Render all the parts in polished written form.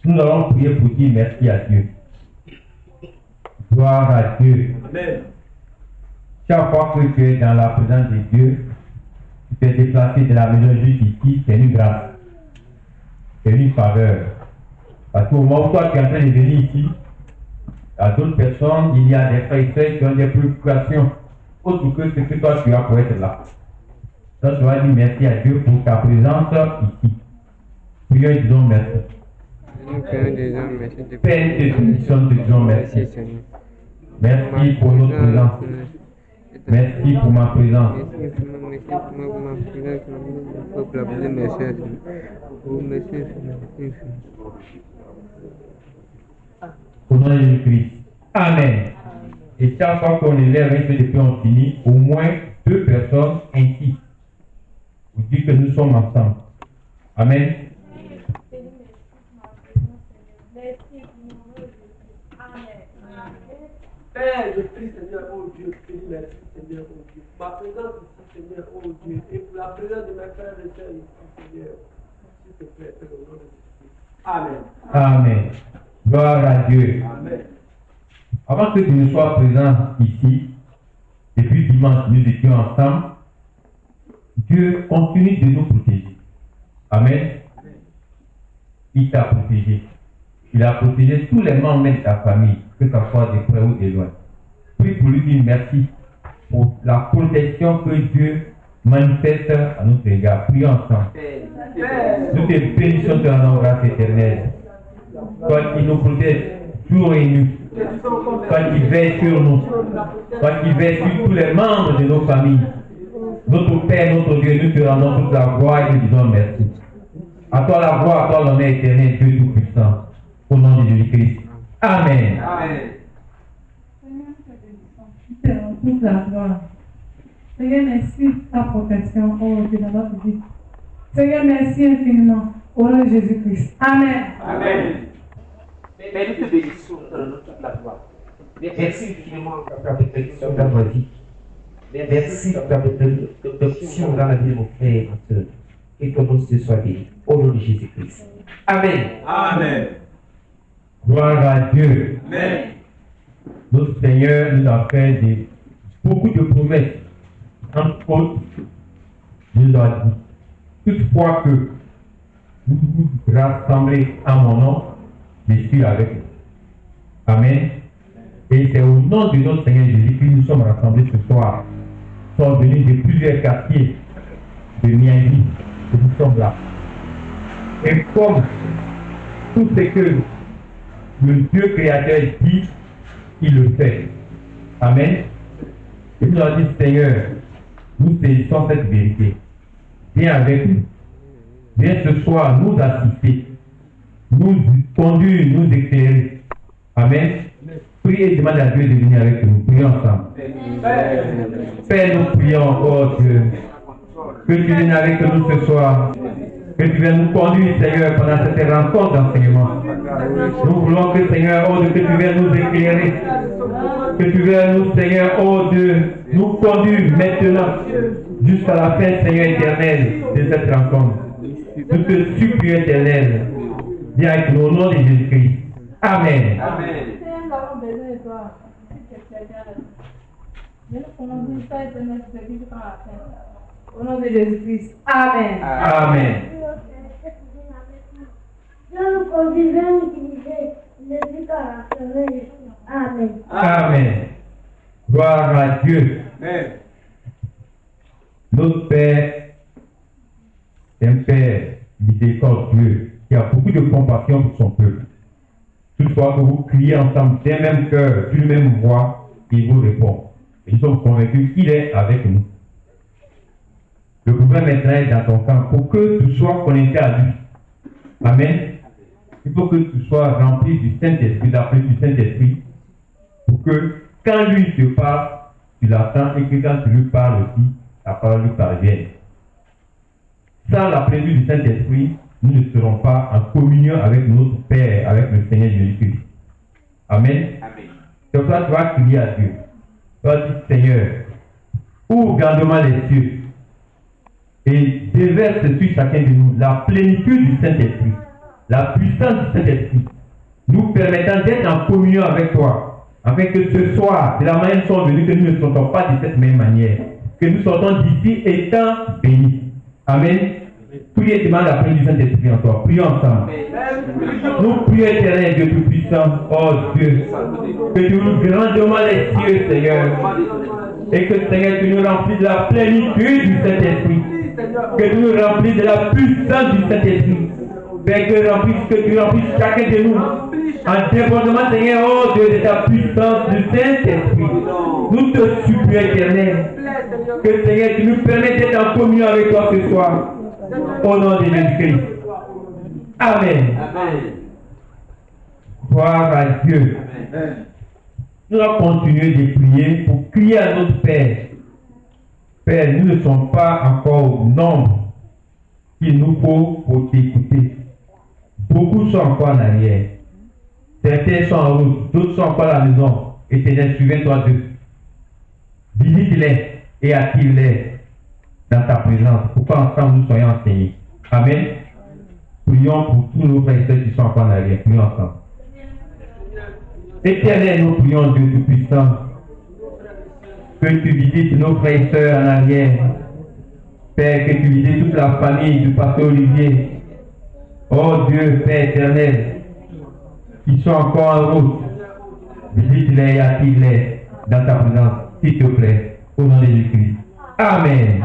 Nous allons prier pour dire merci à Dieu. Gloire à Dieu. Amen. Chaque fois que tu es dans la présence de Dieu, tu t'es déplacé de la maison jusqu'ici, c'est une grâce, c'est une faveur. Parce qu'au moment où toi tu es en train de venir ici, à d'autres personnes, il y a des frères et sœurs qui ont des préoccupations autres que ce que toi tu as pour être là. Donc tu vas dire merci à Dieu pour ta présence ici. Prions et disons merci. Père de bénédiction, te disons merci. Merci pour notre présence. Merci pour ma présence. Au nom de Jésus-Christ. Amen. Et chaque fois qu'on élève un peu de paix, on finit, au moins 2 personnes ainsi. Vous dites que nous sommes ensemble. Amen. Père, je prie, Seigneur, oh Dieu, je prie, merci, Seigneur, oh Dieu. Ma présence ici, Seigneur, oh Dieu, et pour la présence de mes frères et sœurs ici, Seigneur, s'il te plaît, Père, au nom de Jésus. Amen. Amen. Gloire à Dieu. Amen. Avant que tu ne sois présent ici, depuis dimanche, nous étions ensemble, Dieu continue de nous protéger. Amen. Il t'a protégé. Il a protégé tous les membres de ta famille, que ce soit de près ou de loin. Prie pour lui dire merci pour la protection que Dieu manifeste à notre égard. Prions ensemble. Toutes les bénédictions de la grâce éternelle. Toi qui nous protège jour et nuit. Toi qui veille sur nous. Toi qui veille sur tous les membres de nos familles. Notre Père, notre Dieu, nous te rendons toute la gloire et te disons merci. À toi la gloire, à toi l'honneur éternel, Dieu Tout-Puissant. Au nom de Jésus-Christ. Amen. Amen. Seigneur, toute la gloire. Seigneur, merci pour ta protection, oh Dieu, dans notre vie. Seigneur, merci infiniment. Au nom de Jésus-Christ. Amen. Amen. Père, nous te bénissons, nous te rendons toute la gloire. Merci infiniment pour ta protection dans ma vie. Merci pour ta protection dans la vie de mon frère et ma soeur. Et que ton nom soit béni. Au nom de Jésus-Christ. Amen. Amen. Gloire à Dieu. Amen. Notre Seigneur nous a fait beaucoup de promesses. Entre autres, il nous a dit, toutefois que vous vous rassemblez à mon nom, je suis avec vous. Amen. Et c'est au nom de notre Seigneur Jésus que nous sommes rassemblés ce soir. Nous sommes venus de plusieurs quartiers de Miami, et nous sommes là. Et comme tout ce que le Dieu créateur dit, il le fait. Amen. Et nous avons dit, Seigneur, nous saisissons cette vérité. Viens avec nous. Viens ce soir nous assister, nous conduire, nous éclairer. Amen. Priez et demandez à Dieu de venir avec nous. Prions ensemble. Père, nous prions, oh Dieu, que tu viennes avec nous ce soir. Que tu viennes nous conduire, Seigneur, pendant cette rencontre d'enseignement. Nous voulons que, Seigneur, oh Dieu, que tu viennes nous éclairer. Que tu viennes nous, Seigneur, oh Dieu, nous conduire maintenant jusqu'à la fin, Seigneur éternel, de cette rencontre. Nous te supplions, éternel. Viens avec nous au nom de Jésus-Christ. Amen. Amen. Nous avons besoin de toi. Au nom de Jésus-Christ. Amen. Amen. Nous continuons d'utiliser le décorateur. Amen. Amen. Gloire à Dieu. Amen. Notre Père est un Père miséricordieux qui a beaucoup de compassion pour son peuple. Toutefois que vous criez ensemble d'un même cœur, d'une même voix, il vous répond. Et nous sommes convaincus qu'il est avec nous. Le problème maintenant est dans ton camp pour que tu sois connecté à lui. Amen. Il faut que tu sois rempli du Saint-Esprit, d'après du Saint-Esprit, pour que quand lui te parle, tu l'attends et que quand tu lui parles aussi, la parole lui parvienne. Sans la plénitude du Saint-Esprit, nous ne serons pas en communion avec notre Père, avec le Seigneur Jésus-Christ. Amen. Amen. C'est pour ça que tu vas crier à Dieu. Tu vas dire, Seigneur, ouvre grandement les cieux et déverse sur chacun de nous la plénitude du Saint-Esprit, la puissance de cet esprit, nous permettant d'être en communion avec toi, afin que ce soir, de la manière dont nous sommes venus, que nous ne sortons pas de cette même manière, que nous sortons d'ici étant bénis. Amen. Priez et demande la présence du Saint-Esprit en toi. Prions ensemble. Nous prions éternel Dieu Tout-Puissant, oh Dieu, que tu nous grandement les cieux, Seigneur, et que Seigneur, tu nous remplis de la plénitude du Saint-Esprit, que tu nous remplis de la puissance du Saint-Esprit, Père, que tu remplisses chacun de nous en débordement, Seigneur, oh Dieu, de ta puissance du Saint-Esprit. Nous te supplions, éternel, que Seigneur, tu nous permettes d'être en communion avec toi ce soir, au nom de Jésus-Christ. Amen. Gloire à Dieu. Nous allons continuer de prier pour crier à notre Père. Père, nous ne sommes pas encore au nombre qu'il nous faut pour t'écouter. Beaucoup sont encore en arrière. Certains sont en route, d'autres sont encore à la maison. Éternel, souviens-toi d'eux. Visite-les et attire-les dans ta présence. Pour qu'ensemble nous soyons enseignés. Amen. Prions pour tous nos frères et sœurs qui sont encore en arrière. Prions ensemble. Éternel, nous prions Dieu Tout-Puissant, que tu visites nos frères et sœurs en arrière. Père, que tu visites toute la famille du pasteur Olivier. Oh Dieu, Père éternel, qui sont encore en route, visite-les et attire-les dans ta présence, s'il te plaît, au nom de Jésus-Christ. Amen.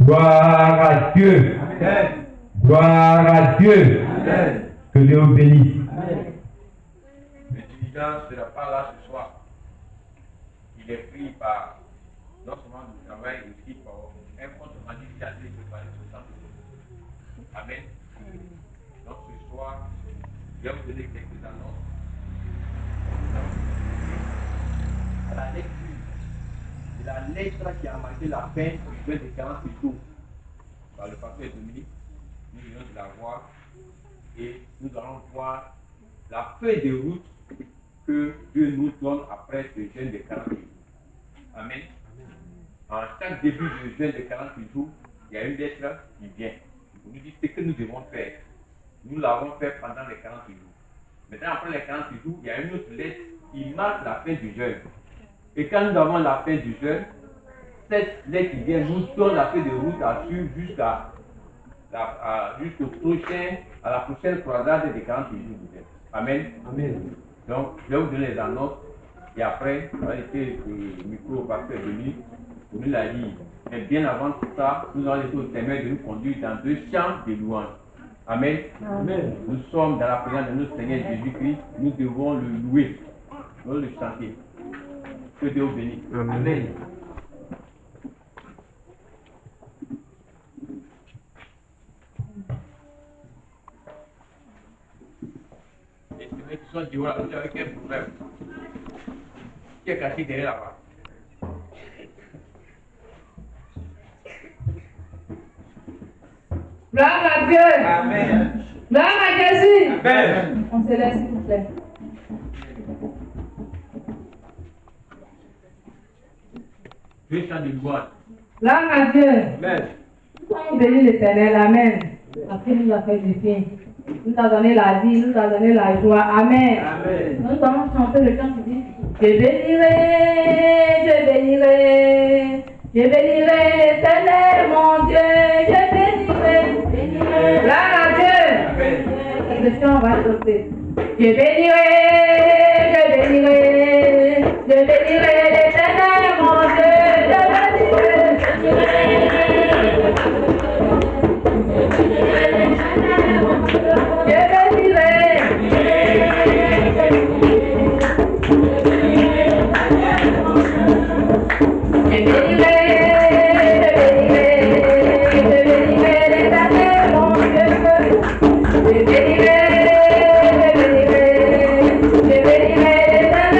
Gloire à Dieu. Gloire à Dieu. Que Dieu vous bénisse. Le dirigeant ne sera pas là ce soir. Il est pris par non seulement du travail, mais aussi par un compte rendu qui a été préparé ce centre. Amen. Donc ce soir, je vais vous donner quelques annonces. À la lecture de la lettre qui a marqué la fin du jeûne de 48 jours par le pasteur Dominique, nous venons de la voir et nous allons voir la feuille de route que Dieu nous donne après ce jeûne de 48 jours. Amen. En chaque début de jeûne de 48 jours, il y a une lettre qui vient. Pour nous dire ce que nous devons faire. Nous l'avons fait pendant les 48 jours. Maintenant, après les 48 jours, il y a une autre lettre qui marque la fin du jeûne. Et quand nous avons la fin du jeûne, cette lettre qui vient nous donne la feuille de route à suivre à la prochaine croisade des 48 jours du jeûne. Amen. Amen. Donc, je vais vous donner les annonces et après, on va laisser le micro au pasteur Denis pour nous la lire. Mais bien avant tout ça, nous allons laisser au Seigneur de nous conduire dans 2 chants de louange. Amen. Amen. Nous sommes dans la présence de notre Seigneur Jésus-Christ. Nous devons le louer. Nous devons le chanter. Que Dieu vous bénisse. Amen. Et ceux qui sont dehors, vous avez quel problème? Qui est caché derrière là-bas? Gloire à Dieu. Amen. Gloire à Jésus. Amen. On se laisse, s'il vous plaît. Deux chants de louange. Gloire à Dieu. Amen. Nous avons béni l'Éternel. Amen. Après, il nous a fait du bien. Il nous a donné la vie, il nous a donné la joie. Amen. Amen. Nous allons chanter le chant qui dit: Je bénirai l'Éternel, mon Dieu, je bénirai. Gloire à Dieu. Amen. Cette on va chanter. Je bénirai l'Éternel, mon Dieu, je bénirai. Je bénirai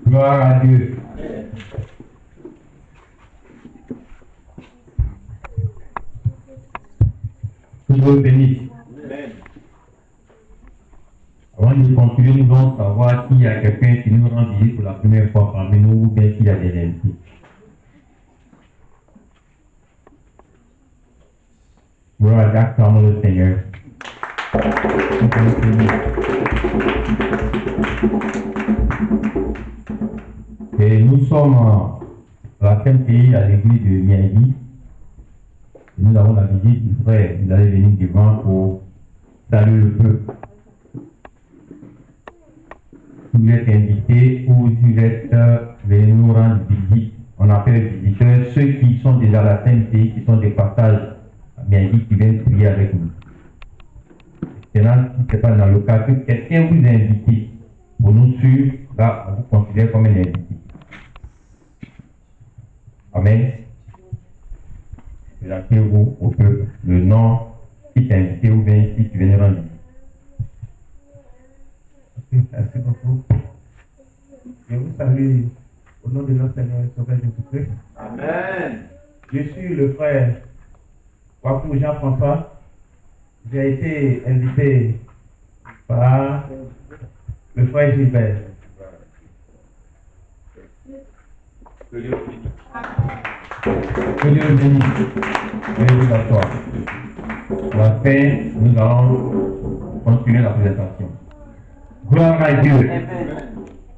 Gloire à Dieu. Que Dieu bénisse. Avant de continuer, nous allons savoir s'il y a quelqu'un qui nous rend visite pour la première fois parmi nous ou bien s'il y a des invités. Gloire à Dieu, acclamons le Seigneur. Et nous sommes à la CMPI à l'église de Miami. Nous avons la visite du frère. Il allait venir devant pour saluer le peuple. Si vous êtes invité ou si vous êtes venus nous rendre visite, on appelle visiteurs ceux qui sont déjà à la CMPI, qui sont des passages à Miami, qui viennent prier avec nous. Maintenant, si ce n'est pas dans le cas que quelqu'un vous a invité pour nous suivre, là, on vous considère comme un invité. Amen. Présentez-vous au peuple le nom qui t'a invité ou bien si tu viens rendre visite. Merci beaucoup. Je vous salue au nom de notre Seigneur et Sauveur Jésus-Christ. Amen. Je suis le frère Wakou Jean-François. J'ai été invité par le frère Gilbert. Que Dieu vous bénisse. Que Dieu bénisse. Veuillez vous asseoir. À la fin, nous allons continuer la présentation. Gloire à Dieu.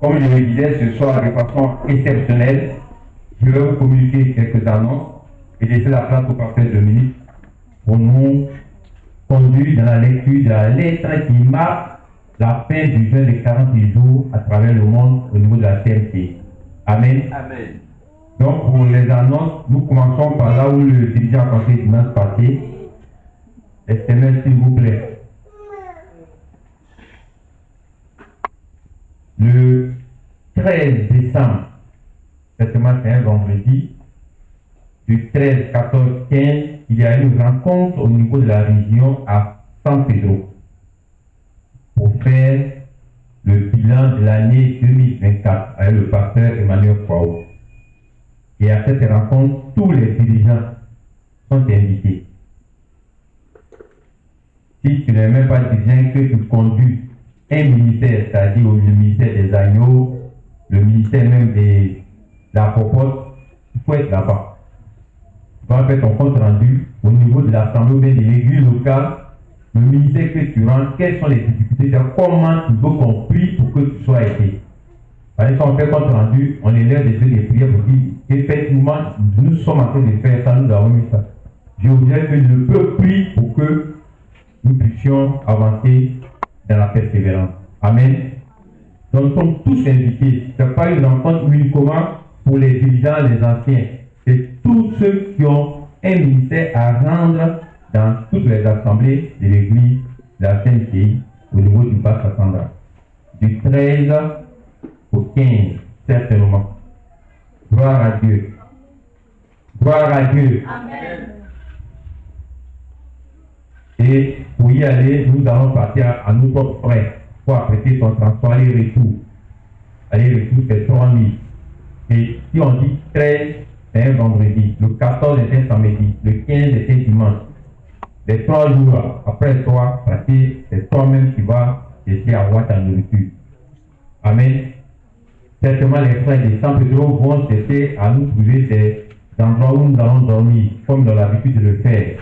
Comme je le disais ce soir de façon exceptionnelle, je vais vous communiquer quelques annonces et laisser la place au pasteur Dominique pour nous conduire dans la lecture de la lettre qui marque la fin du jeûne de 48 jours à travers le monde au niveau de la CMT. Amen. Amen. Donc pour les annonces, nous commençons par là où le dirigeant a commencé dimanche passé. SMS s'il vous plaît. Le 13 décembre, certainement c'est un vendredi, du 13, 14, 15, il y a une rencontre au niveau de la région à San Pedro pour faire le bilan de l'année 2024 avec le pasteur Emmanuel Kwao. Et à cette rencontre, tous les dirigeants sont invités. Si tu n'es même pas dirigeant, que tu conduis un ministère, c'est-à-dire le ministère des agneaux, le ministère même de la popote, il faut être là-bas. Tu vas faire ton compte rendu au niveau de l'assemblée ou bien de l'église locale, le ministère que tu rends, quelles sont les difficultés, comment il faut qu'on prie pour que tu sois aidé. Par exemple, on fait compte rendu, on élève des prières pour dire, effectivement, nous sommes en train de faire ça, nous avons mis ça. Je voudrais que le peuple prie pour que nous puissions avancer dans la persévérance. Amen. Donc, nous sommes tous invités. Ce n'est pas une rencontre uniquement pour les dirigeants, les anciens. C'est tous ceux qui ont un ministère à rendre dans toutes les assemblées de l'église de la CNCI au niveau du Bas Sassandra. Du 13 au 15, certainement. Gloire à Dieu. Gloire à Dieu. Amen. Et pour y aller, nous allons partir à nos propres frais pour apprêter son transport aller-retour. Aller-retour, c'est 3 000. Et si on dit 13, c'est un vendredi. Le 14 est un samedi. Le 15 est un dimanche. Les 3 jours après toi, parce que c'est toi-même qui vas essayer à avoir ta nourriture. Amen. Certainement, les frères de San Pedro vont essayer à nous trouver des endroits où nous allons dormir, comme dans l'habitude de le faire.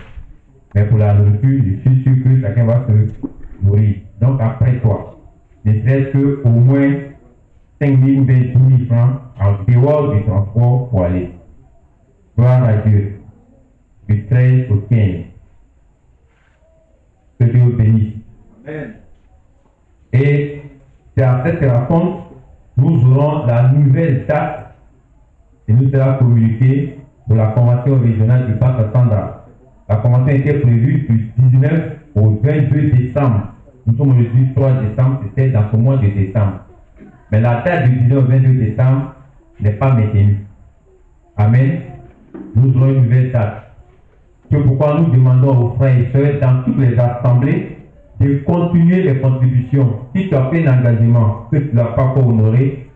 Mais pour la nourriture, je suis sûr que chacun va se nourrir. Donc après toi, ne serait-ce qu'au moins 5 000 ou 10 000 francs en dehors du transport pour aller. Gloire à Dieu. Du 13 au 15. Que Dieu vous bénisse. Amen. Et c'est à cette rencontre, nous aurons la nouvelle date et nous sera communiquée pour la convention régionale du Bas Sassandra. La convention était prévue du 19 au 22 décembre. Nous sommes aujourd'hui 3 décembre, c'était dans ce mois de décembre. Mais la date du 19 au 22 décembre n'est pas maintenue. Amen. Nous aurons une nouvelle date. C'est pourquoi nous demandons aux frères et sœurs dans toutes les assemblées de continuer les contributions. Si tu as fait un engagement que tu n'as pas encore honoré,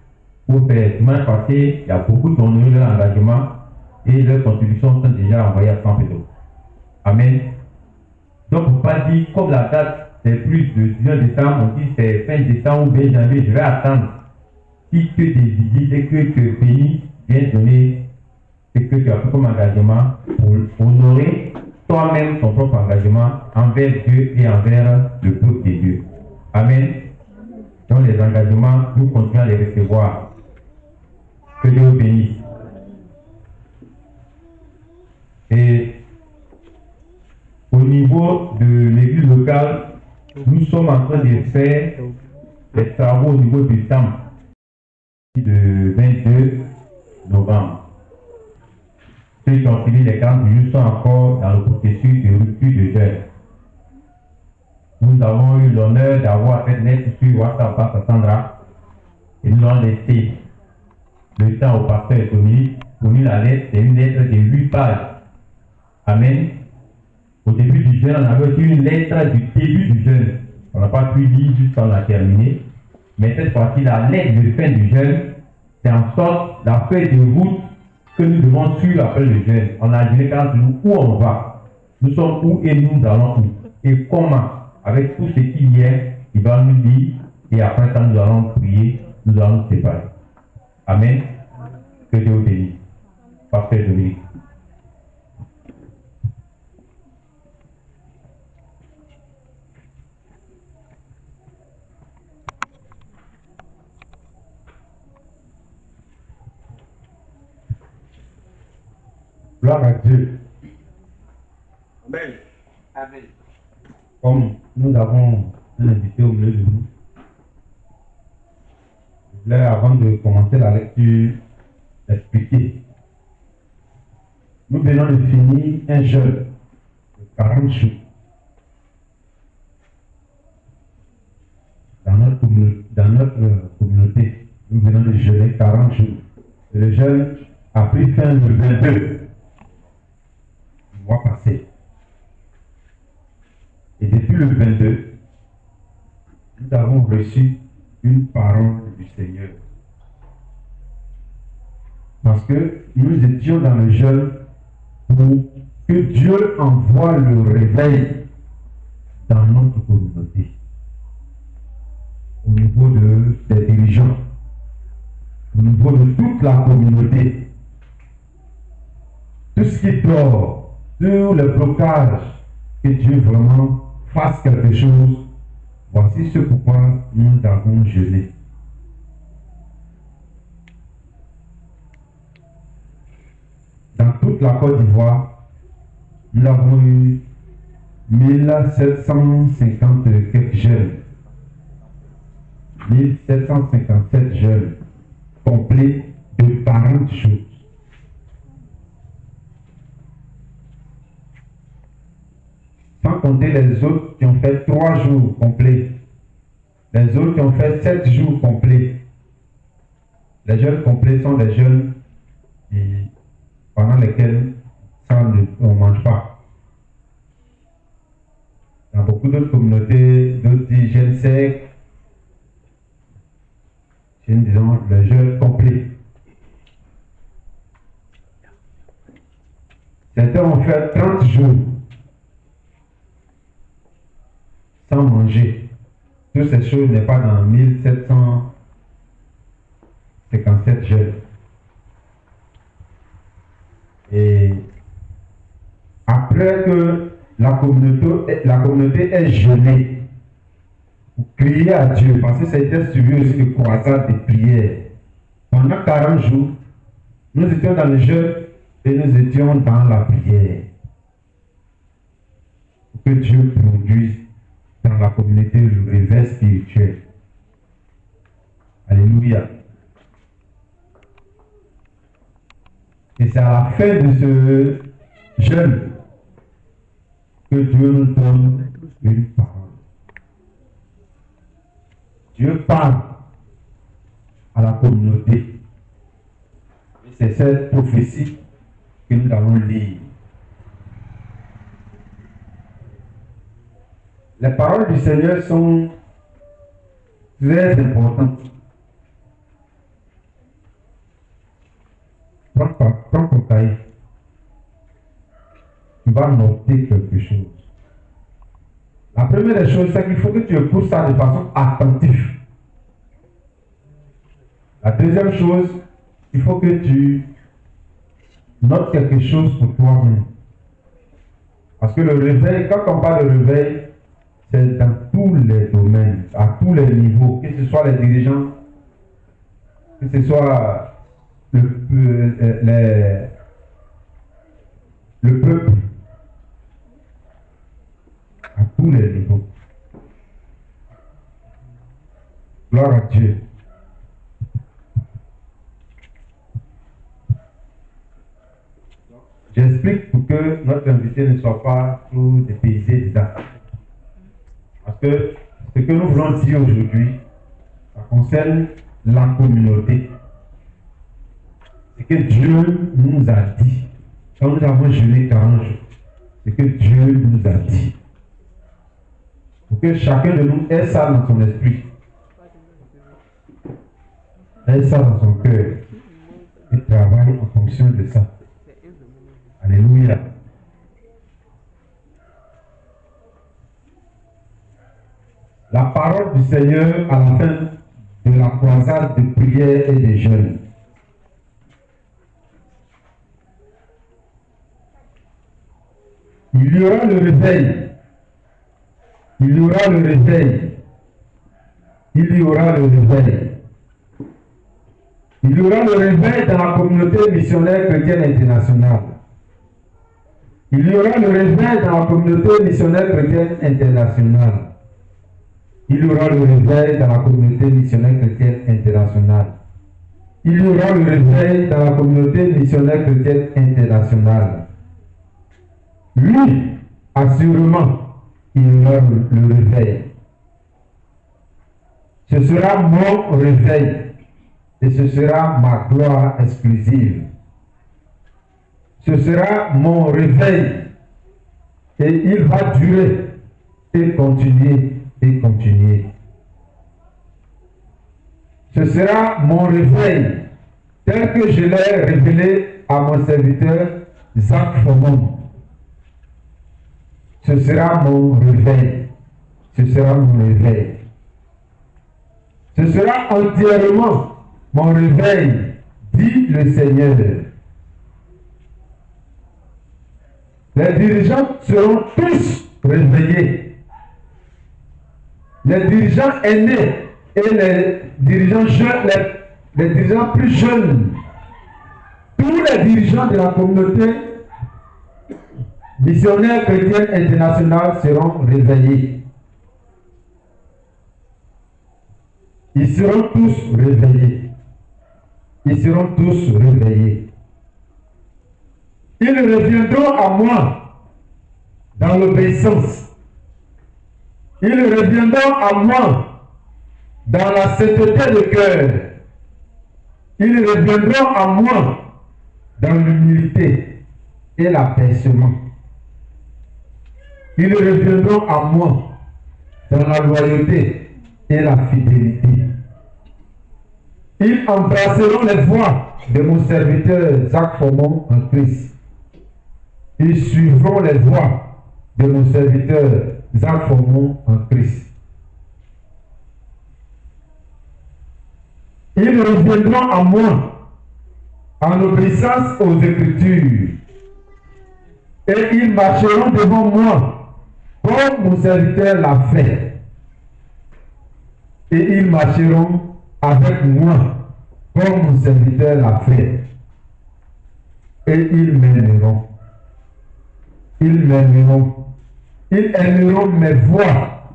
pour faire dimanche passé, il y a beaucoup qui ont honoré leur engagement et leurs contributions sont déjà envoyées à San Pedro. Amen. Donc, il ne faut pas dire, comme la date c'est plus de 19 décembre, on dit c'est fin décembre ou bien janvier, je vais attendre. Si que des visites et que le pays vient donner ce que tu as pris comme engagement pour honorer toi-même ton propre engagement envers Dieu et envers le peuple de Dieu. Amen. Donc les engagements, nous continuons à les recevoir. Que Dieu vous bénisse. Et au niveau de l'église locale, nous sommes en train de faire des travaux au niveau du temple de 22 novembre. Ceux qui ont fini les 40 jours sont encore dans le processus de rupture de jeûne. Nous avons eu l'honneur d'avoir fait naître sur WhatsApp à Sassandra et nous avons laissé le temps au pasteur Dominique pour nous la lettre. C'est une lettre de 8 pages. Amen. Au début du jeûne, on avait aussi une lettre du début du jeûne. On n'a pas pu lire jusqu'à la terminer. Mais cette fois-ci, la lettre de fin du jeûne, c'est en sorte la feuille de route que nous devons suivre après le jeûne. On a dit 40 jours où on va. Nous sommes où et nous allons où. Et comment. Avec tout ce qu'il y a, il va nous dire. Et après ça, nous allons prier. Nous allons nous séparer. Amen. Que Dieu vous bénisse. Pasteur Dominique. Gloire à Dieu. Amen. Amen. Comme nous avons un invité au milieu de nous, je voulais, avant de commencer la lecture, expliquer. Nous venons de finir un jeûne de 40 jours. Dans notre communauté, nous venons de jeûner 40 jours. Et le jeûne a pris fin le 22. depuis le 22, nous avons reçu une parole du Seigneur. Parce que nous étions dans le jeûne pour que Dieu envoie le réveil dans notre communauté, au niveau des dirigeants, au niveau de toute la communauté. Tout ce qui dort, tous les blocages, que Dieu vraiment fasse quelque chose. Voici ce pourquoi nous avons jeûné. Dans toute la Côte d'Ivoire, nous avons eu 1750 quelques jeunes. 1757 jeunes complets de 40 jours. Sans compter les autres qui ont fait 3 jours complets. Les autres qui ont fait 7 jours complets. Les jeunes complets sont des jeunes pendant lesquels on ne mange pas. Dans beaucoup d'autres communautés, d'autres disent jeûne sec. Disons le jeûne complet. Certains ont fait 30 jours sans manger. Toutes ces choses n'est pas dans 1757 jeûnes. Et après que la communauté est jeûnée pour crier à Dieu, parce que ça a été suivi aussi de croissance de prière. Pendant 40 jours, nous étions dans le jeûne et nous étions dans la prière. Pour que Dieu produise dans la communauté le réveil spirituel. Alléluia. Et c'est à la fin de ce jeûne que Dieu nous donne une parole. Dieu parle à la communauté. Et c'est cette prophétie que nous allons lire. Les paroles du Seigneur sont très importantes. Prends ton cahier. Tu vas noter quelque chose. La première des choses, c'est qu'il faut que tu écoutes ça de façon attentive. La deuxième chose, il faut que tu notes quelque chose pour toi-même. Parce que le réveil, quand on parle de réveil, c'est dans tous les domaines, à tous les niveaux, que ce soit les dirigeants, que ce soit le peuple, à tous les niveaux. Gloire à Dieu. J'explique pour que notre invité ne soit pas trop dépaysé dedans. Parce que ce que nous voulons dire aujourd'hui, ça concerne la communauté. C'est que Dieu nous a dit, quand nous avons jeûné 40 jours, c'est que Dieu nous a dit. Pour que chacun de nous ait ça dans son esprit, ait ça dans son cœur, et travaille en fonction de ça. Alléluia. La parole du Seigneur à la fin de la croisade de prière et de jeûne. Il y aura le réveil. Il y aura le réveil. Il y aura le réveil. Il y aura le réveil dans la communauté missionnaire chrétienne internationale. Il y aura le réveil dans la communauté missionnaire chrétienne internationale. Il y aura le réveil dans la communauté missionnaire chrétienne internationale. Il y aura le réveil dans la communauté missionnaire chrétienne internationale. Oui, assurément, il y aura le réveil. Ce sera mon réveil et ce sera ma gloire exclusive. Ce sera mon réveil et il va durer et continuer et continuer. Ce sera mon réveil, tel que je l'ai révélé à mon serviteur Jacques Fomon. Ce sera mon réveil. Ce sera mon réveil. Ce sera entièrement mon réveil, dit le Seigneur. Les dirigeants seront tous réveillés. Les dirigeants aînés et les dirigeants jeunes, les dirigeants plus jeunes, tous les dirigeants de la communauté missionnaire chrétienne internationale seront réveillés. Ils seront tous réveillés. Ils seront tous réveillés. Ils reviendront à moi dans l'obéissance. Ils reviendront à moi dans la sainteté de cœur. Ils reviendront à moi dans l'humilité et l'apaisement. Ils reviendront à moi dans la loyauté et la fidélité. Ils embrasseront les voies de mon serviteur Jacques Fomon en Christ. Ils suivront les voies de mon serviteur Jacques Fomon en Christ. Ils reviendront à moi en obéissance aux Écritures. Et ils marcheront devant moi comme mon serviteur l'a fait. Et ils marcheront avec moi comme mon serviteur l'a fait. Et ils m'aimeront. Ils m'aimeront. Ils aimeront mes voies.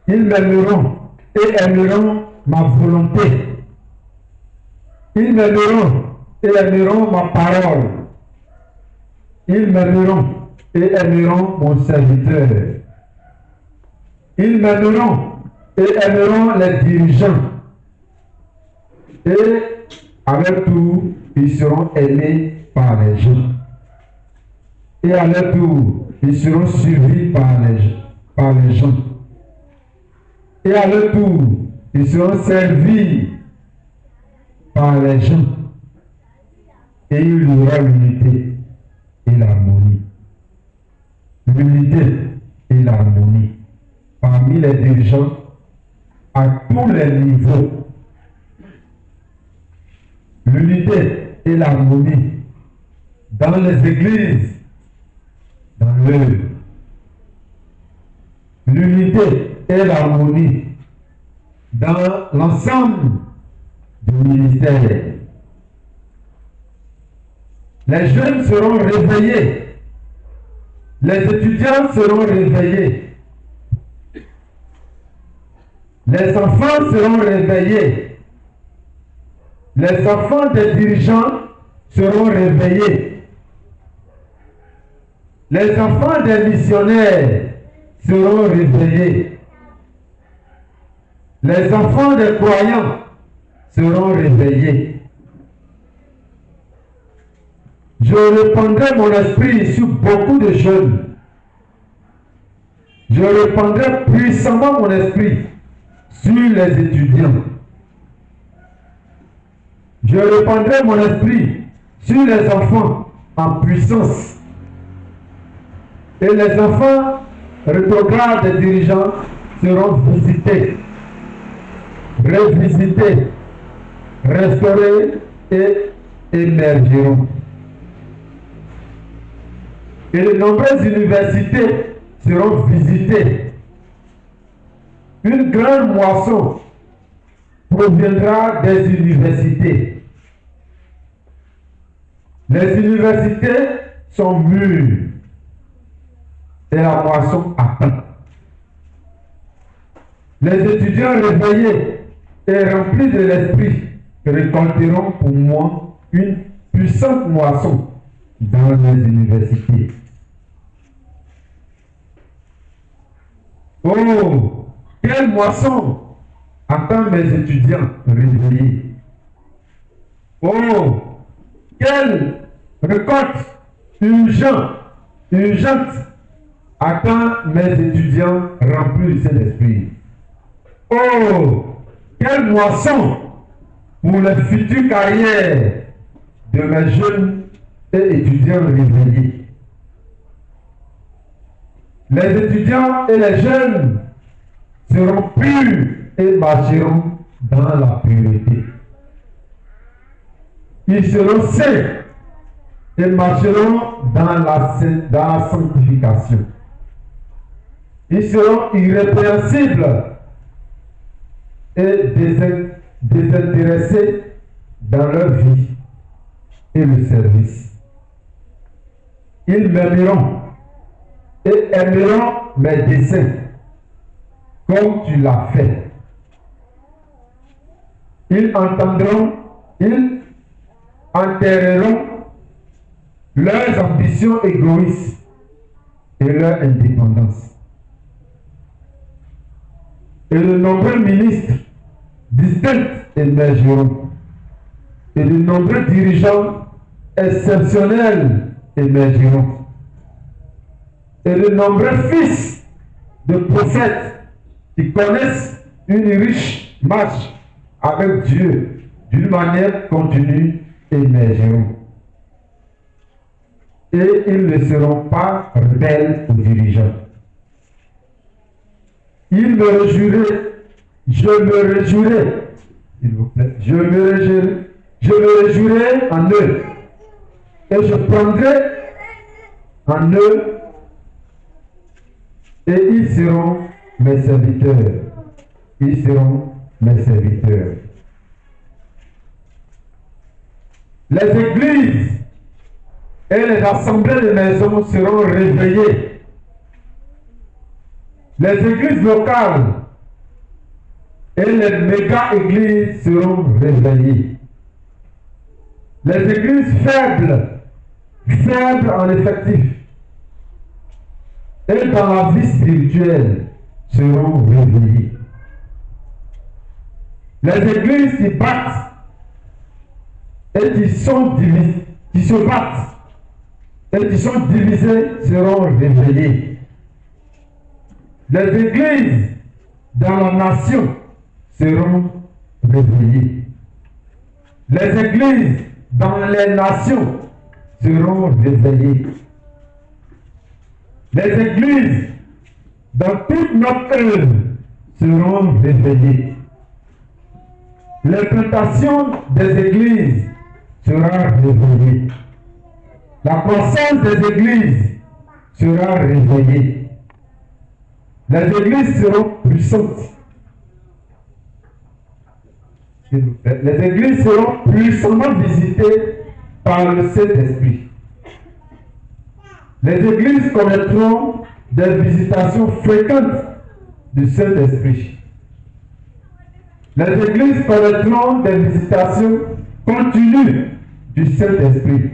Ils m'aimeront et aimeront ma volonté. Ils m'aimeront et aimeront ma parole. Ils m'aimeront et aimeront mon serviteur. Ils m'aimeront et aimeront les dirigeants. Et avec tout, ils seront aimés par les gens. Et à leur tour, ils seront suivis par les gens. Et à leur tour, ils seront servis par les gens. Et il y aura l'unité et l'harmonie. L'unité et l'harmonie parmi les dirigeants à tous les niveaux. L'unité et l'harmonie dans les églises, dans l'œuvre. L'unité et l'harmonie dans l'ensemble du ministère. Les jeunes seront réveillés. Les étudiants seront réveillés. Les enfants seront réveillés. Les enfants des dirigeants seront réveillés. Les enfants des missionnaires seront réveillés. Les enfants des croyants seront réveillés. Je répandrai mon esprit sur beaucoup de jeunes. Je répandrai puissamment mon esprit sur les étudiants. Je répandrai mon esprit sur les enfants en puissance. Et les enfants rétrogrades des dirigeants seront visités, revisités, restaurés et émergeront. Et de nombreuses universités seront visitées. Une grande moisson proviendra des universités. Les universités sont mûres et la moisson attend. Les étudiants réveillés et remplis de l'esprit récolteront pour moi une puissante moisson dans les universités. Oh, quelle moisson attend mes étudiants réveillés. Oh, quelle récolte urgente Attends mes étudiants remplis du Saint-Esprit. Oh, quelle moisson pour les futures carrières de mes jeunes et étudiants réveillés. Les étudiants et les jeunes seront purs et marcheront dans la pureté. Ils seront saints et marcheront dans la sanctification. Ils seront irrépréhensibles et désintéressés dans leur vie et le service. Ils m'aimeront et aimeront mes desseins comme tu l'as fait. Ils enterreront leurs ambitions égoïstes et leur indépendance. Et de nombreux ministres distincts émergeront. Et de nombreux dirigeants exceptionnels émergeront. Et de nombreux fils de prophètes qui connaissent une riche marche avec Dieu d'une manière continue émergeront. Et ils ne seront pas rebelles aux dirigeants. Je me réjouirai, s'il vous plaît, je me réjouirai en eux, et je prendrai en eux, et ils seront mes serviteurs. Ils seront mes serviteurs. Les églises et les assemblées de maisons seront réveillées. Les églises locales et les méga-églises seront réveillées. Les églises faibles en effectif, et dans la vie spirituelle seront réveillées. Les églises qui battent et qui se battent et qui sont divisées seront réveillées. Les églises dans la nation seront réveillées. Les églises dans les nations seront réveillées. Les églises dans toute notre œuvre seront réveillées. L'implantation des églises sera réveillée. La croissance des églises sera réveillée. Les églises seront puissantes. Les églises seront puissamment visitées par le Saint-Esprit. Les églises connaîtront des visitations fréquentes du Saint-Esprit. Les églises connaîtront des visitations continues du Saint-Esprit.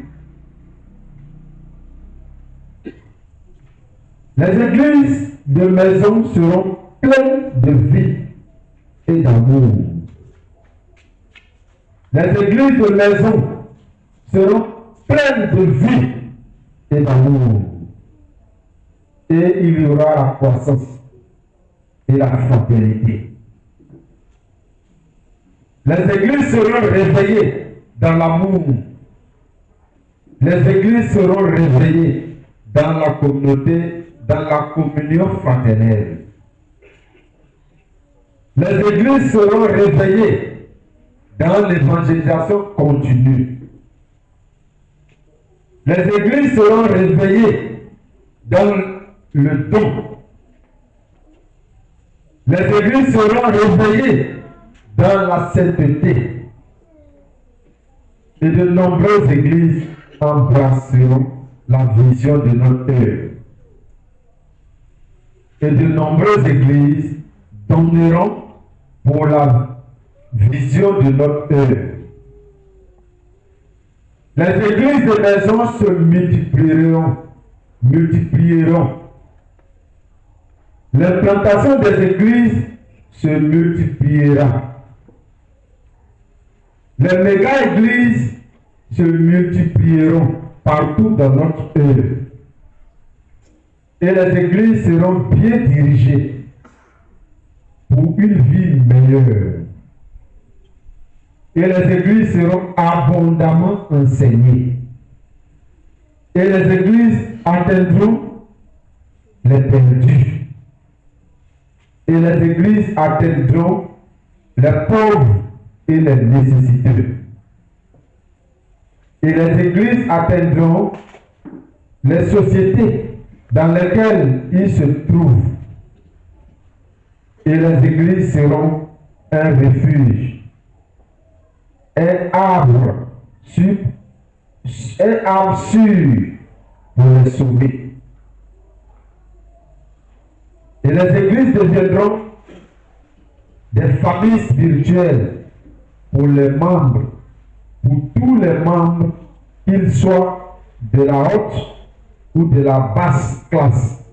Les églises de maison seront pleines de vie et d'amour. Les églises de maison seront pleines de vie et d'amour. Et il y aura la croissance et la fraternité. Les églises seront réveillées dans l'amour. Les églises seront réveillées dans la communauté, dans la communion fraternelle. Les églises seront réveillées dans l'évangélisation continue. Les églises seront réveillées dans le don. Les églises seront réveillées dans la sainteté. Et de nombreuses églises embrasseront la vision de notre œuvre. Et de nombreuses églises donneront pour la vision de notre œuvre. Les églises de maison se multiplieront. L'implantation des églises se multipliera. Les méga-églises se multiplieront partout dans notre œuvre. Et les églises seront bien dirigées pour une vie meilleure. Et les églises seront abondamment enseignées. Et les églises atteindront les perdus. Et les églises atteindront les pauvres et les nécessiteux. Et les églises atteindront les sociétés dans lesquelles ils se trouvent. Et les églises seront un refuge, un arbre sûr pour les sauver. Et les églises deviendront des familles spirituelles pour les membres, pour tous les membres, qu'ils soient de la haute ou de la basse classe.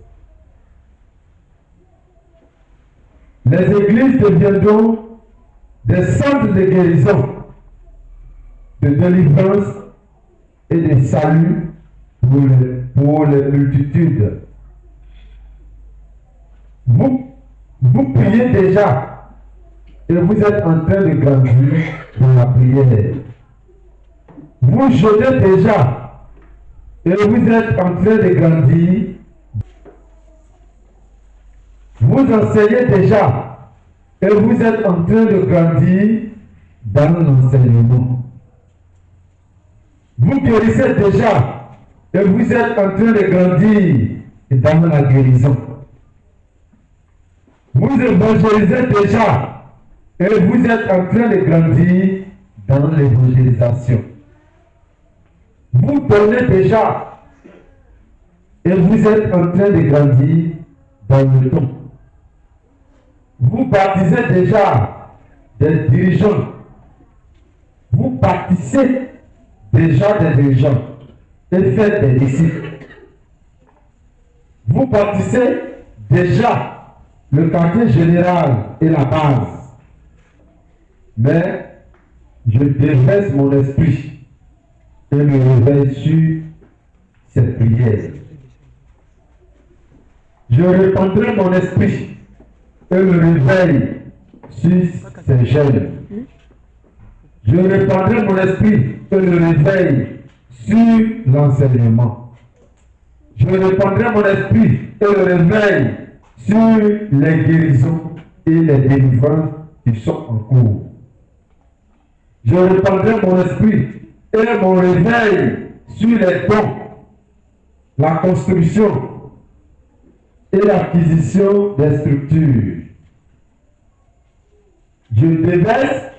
Les églises deviendront des centres de guérison, de délivrance et de salut pour les multitudes. Vous priez déjà et vous êtes en train de grandir dans la prière. Vous jeûnez déjà et vous êtes en train de grandir. Vous enseignez déjà et vous êtes en train de grandir dans l'enseignement. Vous guérissez déjà et vous êtes en train de grandir dans la guérison. Vous évangélisez déjà et vous êtes en train de grandir dans l'évangélisation. Vous donnez déjà et vous êtes en train de grandir dans le don. Vous baptisez déjà des dirigeants. Vous baptisez déjà des dirigeants et faites des disciples. Vous baptisez déjà le quartier général et la base. Mais je déverse mon esprit et me réveille sur cette prière. Je répandrai mon esprit et me réveille sur ces jeûnes. Je répandrai mon esprit et me réveille sur l'enseignement. Je répandrai mon esprit et me réveille sur les guérisons et les délivrances qui sont en cours. Je répandrai mon esprit et mon réveil sur les dons, la construction et l'acquisition des structures. Je déverse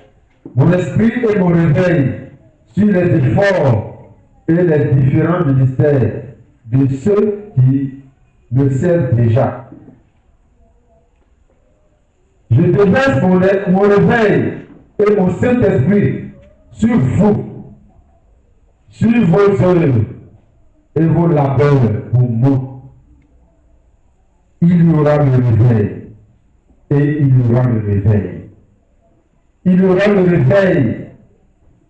mon esprit et mon réveil sur les efforts et les différents ministères de ceux qui me servent déjà. Je déverse mon réveil et mon Saint-Esprit sur vous, sur vos œuvres et vos labeurs pour moi. Il y aura le réveil et il y aura le réveil. Il y aura le réveil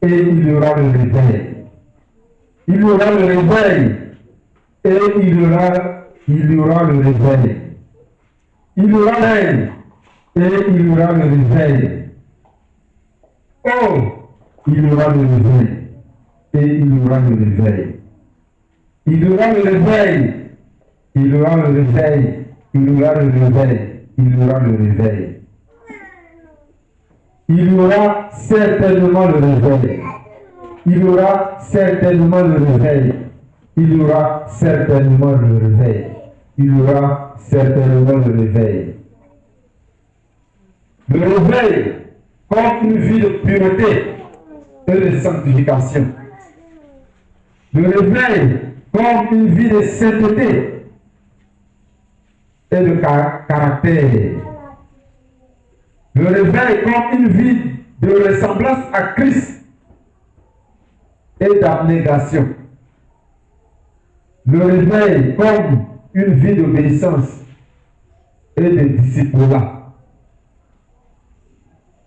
et il y aura le réveil. Il y aura le réveil et il y aura le réveil. Il y aura l'aide et il y aura le réveil. Oh, il y aura le réveil et il y aura le réveil. Il y aura le réveil. Il y aura le réveil. Il y aura le réveil. Il y aura le réveil. Il y aura certainement le réveil. Il y aura certainement le réveil. Il y aura certainement le réveil. Il y aura certainement le réveil. Le réveil comme une vie de pureté et de sanctification. Le réveil comme une vie de sainteté et de caractère. Le réveil comme une vie de ressemblance à Christ et d'abnégation. Le réveil comme une vie d'obéissance et de discipulat.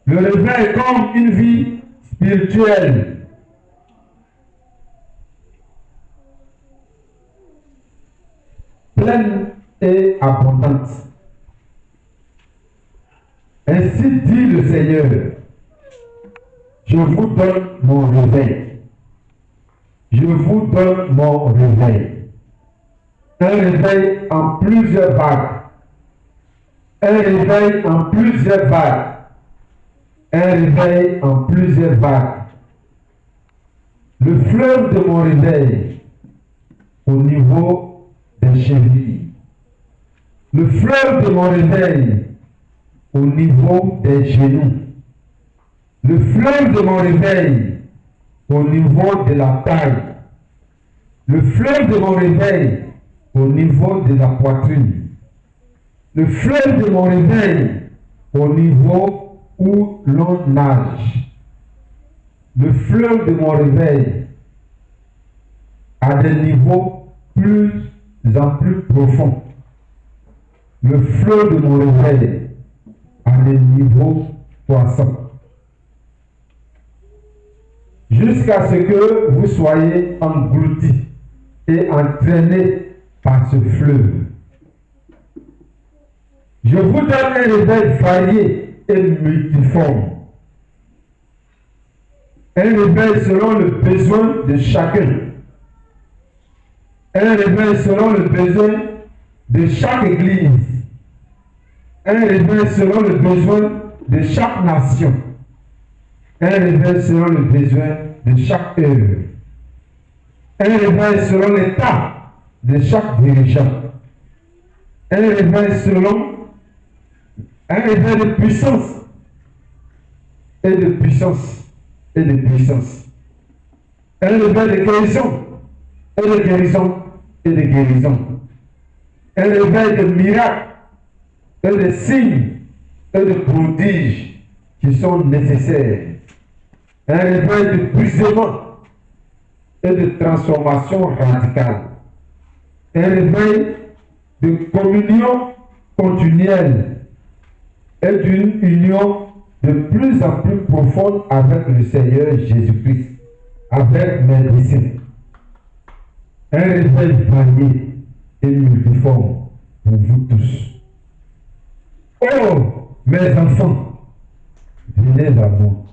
Le réveil comme une vie spirituelle. Pleine et abondante. Ainsi dit le Seigneur, je vous donne mon réveil. Je vous donne mon réveil. Un réveil en plusieurs vagues. Un réveil en plusieurs vagues. Un réveil en plusieurs vagues. Le fleuve de mon réveil au niveau des chevilles. Le fleuve de mon réveil au niveau des genoux. Le fleuve de mon réveil au niveau de la taille. Le fleuve de mon réveil au niveau de la poitrine. Le fleuve de mon réveil au niveau où l'on nage. Le fleuve de mon réveil à des niveaux plus en plus profonds. Le fleuve de mon réveil à des niveaux croissants. Jusqu'à ce que vous soyez engloutis et entraînés par ce fleuve. Je vous donne un réveil varié et multiforme. Un réveil selon le besoin de chacun. Un réveil selon le besoin de chaque église. Un réveil selon le besoin de chaque nation. Un réveil selon le besoin de chaque œuvre. Un réveil selon l'état de chaque dirigeant. Un réveil selon un réveil de puissance et de puissance et de puissance. Un réveil de guérison et de guérison et de guérison. Un réveil de miracles et de signes et de prodiges qui sont nécessaires. Un réveil de puissement et de transformation radicale. Un réveil de communion continuelle et d'une union de plus en plus profonde avec le Seigneur Jésus-Christ, avec mes disciples. Un réveil varié et multiforme pour vous tous. Oh, mes enfants, venez à moi.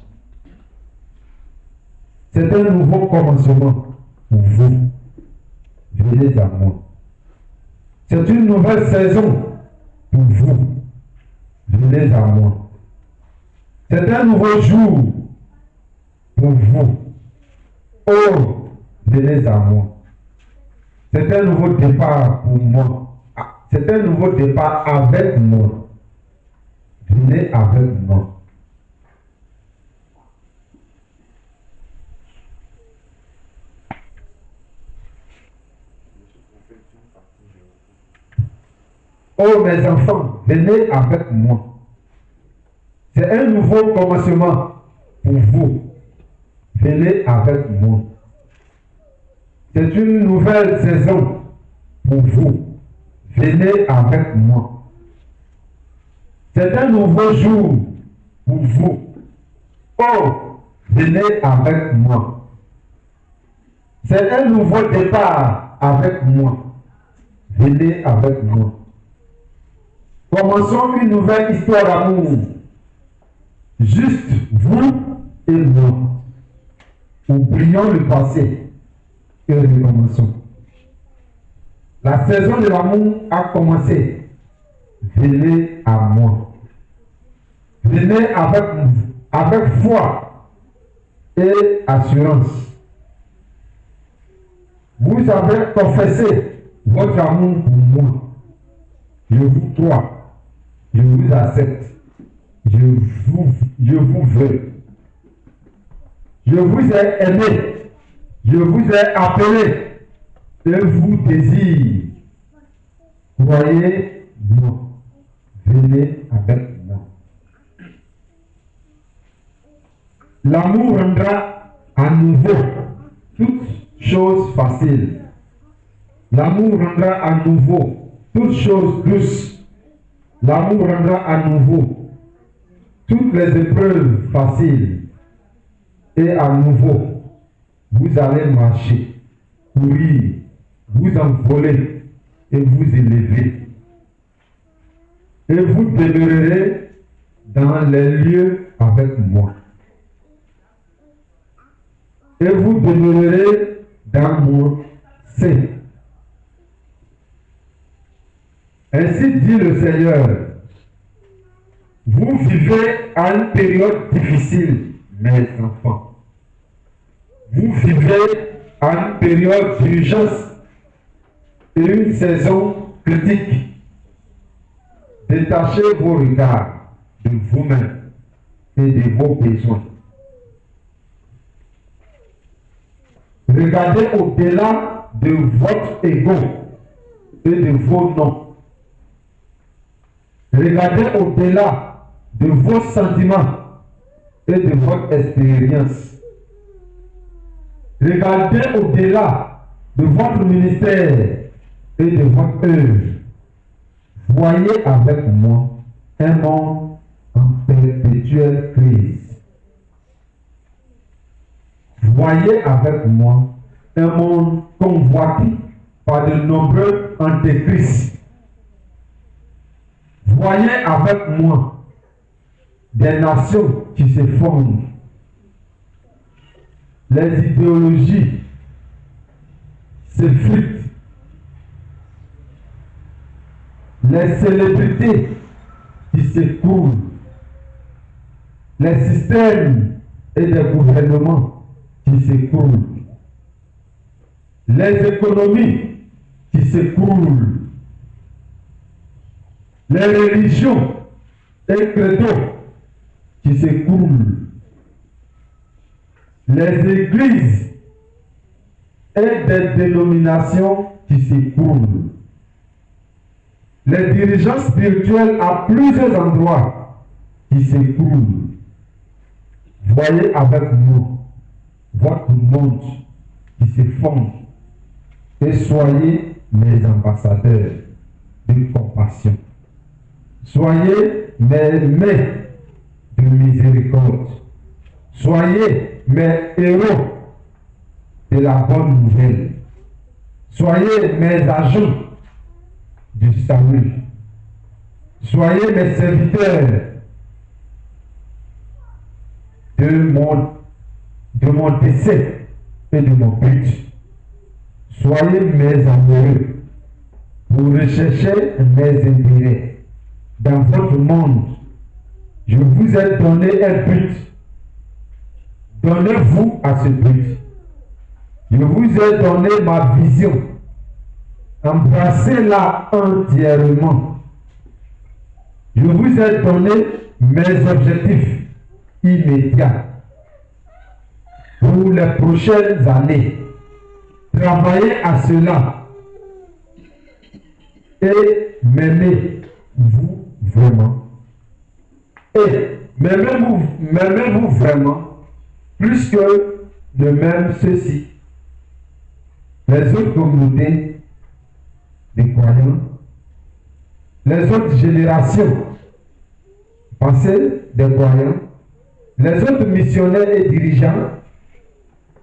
C'est un nouveau commencement pour vous. Venez à moi. C'est une nouvelle saison pour vous. Venez à moi. C'est un nouveau jour pour vous. Oh, venez à moi. C'est un nouveau départ pour moi. C'est un nouveau départ avec moi. Venez avec moi. Oh mes enfants, venez avec moi. C'est un nouveau commencement pour vous. Venez avec moi. C'est une nouvelle saison pour vous. Venez avec moi. C'est un nouveau jour pour vous. Oh, venez avec moi. C'est un nouveau départ avec moi. Venez avec moi. Commençons une nouvelle histoire d'amour. Juste vous et moi. Oublions le passé et recommençons. La saison de l'amour a commencé. Venez à moi. Venez avec foi et assurance. Vous avez confessé votre amour pour moi. Je vous crois. Je vous accepte. Je vous veux. Je vous ai aimé. Je vous ai appelé. Et vous désire. Croyez-moi. Venez avec moi. L'amour rendra à nouveau toutes choses faciles. L'amour rendra à nouveau toutes choses douces. L'amour rendra à nouveau toutes les épreuves faciles. Et à nouveau, vous allez marcher, courir, vous envoler et vous élever. et vous demeurerez dans les lieux avec moi. Et vous demeurerez dans mon sein. Ainsi dit le Seigneur, vous vivez à une période difficile, mes enfants. Vous vivez à une période d'urgence et une saison critique. Détachez vos regards de vous-même et de vos besoins. Regardez au-delà de votre ego et de vos noms. Regardez au-delà de vos sentiments et de votre expérience. Regardez au-delà de votre ministère et de votre œuvre. Voyez avec moi un monde en perpétuelle crise. Voyez avec moi un monde convoité par de nombreux antéchrists. Voyez avec moi des nations qui se fondent. Les idéologies s'effritent. Les célébrités qui s'écroulent. Les systèmes et les gouvernements qui s'écroulent. Les économies qui s'écroulent. Les religions et credos qui s'écroulent. Les églises et des dénominations qui s'écroulent. Les dirigeants spirituels à plusieurs endroits qui s'écroulent. Voyez avec nous votre monde qui s'effondre et soyez mes ambassadeurs de compassion. Soyez mes mains de miséricorde. Soyez mes héros de la bonne nouvelle. Soyez mes agents du salut. Soyez mes serviteurs de mon décès et de mon but. Soyez mes amoureux pour rechercher mes intérêts. Dans votre monde, je vous ai donné un but. Donnez-vous à ce but. Je vous ai donné ma vision. Embrassez-la entièrement. Je vous ai donné mes objectifs immédiats pour les prochaines années. Travaillez à cela et m'aimez-vous vraiment. Et m'aimez-vous vraiment plus que de même ceux-ci. Les autres communautés des croyants, les autres générations passées des croyants, les autres missionnaires et dirigeants,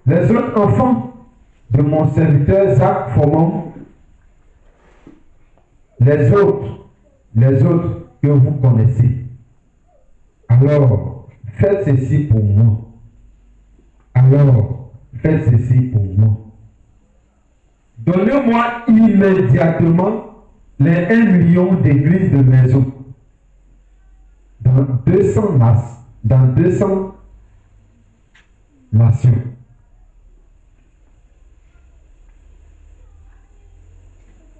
les autres enfants de mon serviteur Jacques Fomon, les autres que vous connaissez. Alors, faites ceci pour moi. Alors, faites ceci pour moi. Donnez-moi immédiatement les 1 million d'églises de maison dans 200 nations.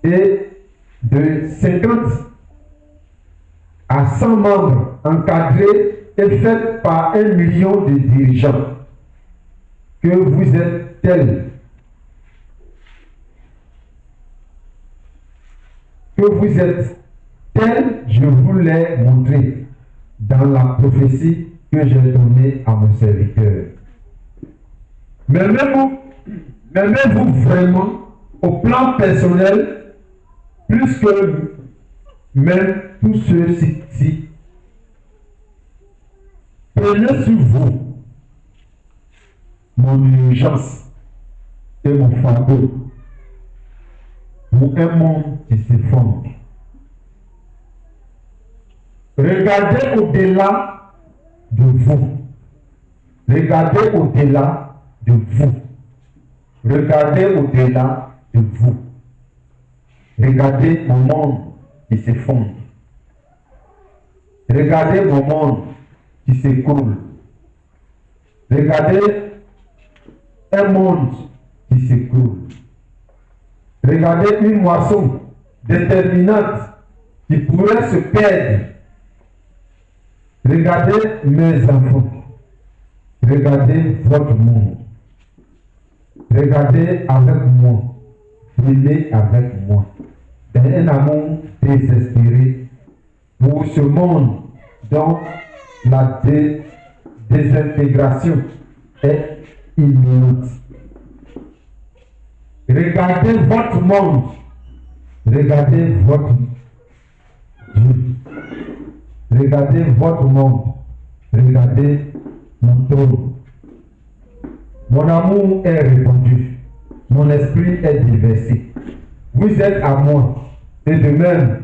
Et de 50 à 100 membres encadrés et faits par 1 million de dirigeants. Que vous êtes tels. Que vous êtes tels, je vous l'ai montré dans la prophétie que j'ai donnée à mon serviteur. M'aimez-vous vraiment au plan personnel plus que même tous ceux-ci? Prenez sur vous mon urgence et mon fardeau pour un monde qui s'effondre. Regardez au-delà de vous. Regardez au-delà de vous. Regardez au-delà de vous. Regardez mon monde qui s'effondre. Regardez mon monde qui s'écroule. Regardez un monde qui s'écroule. Regardez une moisson déterminante qui pourrait se perdre. Regardez mes enfants. Regardez votre monde. Regardez avec moi. Priez avec moi. C'est un amour désespéré pour ce monde dont la désintégration est imminente. Regardez votre monde. Regardez votre Dieu. Regardez votre monde. Regardez mon trône. Mon amour est répandu. Mon esprit est déversé. Vous êtes à moi. Et de même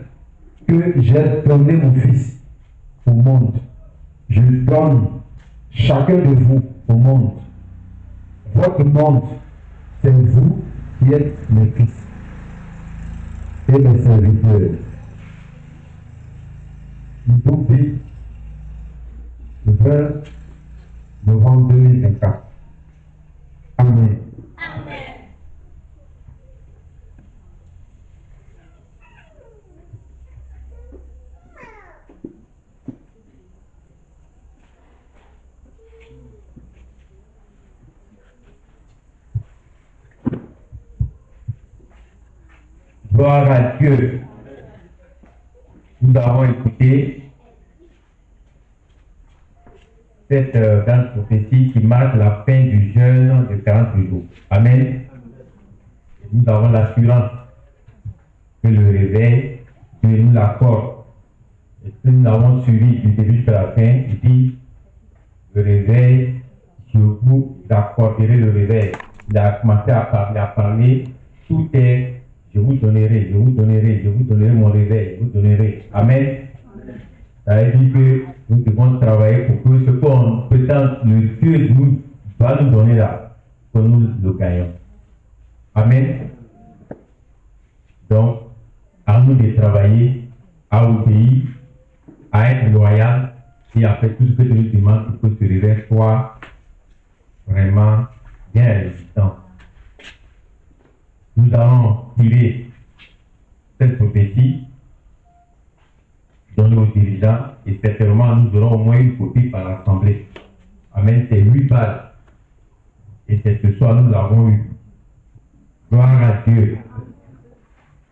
que j'ai donné mon Fils au monde, je donne chacun de vous au monde. Votre monde, c'est vous qui êtes mes fils et mes serviteurs. D'oubli, le 20 novembre 2024. Amen. Gloire à Dieu. Nous avons écouté cette grande prophétie qui marque la fin du jeûne de 40 jours. Amen. Et nous avons l'assurance que le réveil, Dieu nous l'accorde. Et que nous avons suivi du début jusqu'à la fin, il dit le réveil, je vous accorderai le réveil. Il a commencé à parler, tout est. Je vous donnerai mon réveil, je vous donnerai. Amen. Ça veut dire que nous devons travailler pour que ce qu'on peut-être le Dieu nous va nous donner là, que nous le gagnons. Amen. Donc, à nous de travailler, à obéir, à être loyal, et après tout ce que Dieu nous demande pour que ce réveil soit vraiment bien résistant. Nous allons tirer cette prophétie, donner aux dirigeants, et certainement nous aurons au moins une copie par l'Assemblée. Amen, c'est 8 pages. Et c'est ce soir nous l'avons eu. Gloire à Dieu.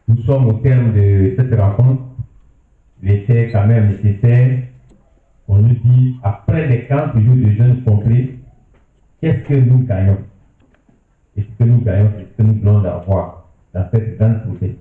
Nous sommes au terme de cette rencontre. Il était quand même nécessaire qu'on nous dise, après les 40 jours de jeûne complet, qu'est-ce que nous gagnons? Et ce que nous gagnons, c'est ce que nous voulons avoir dans cette grande prophétie.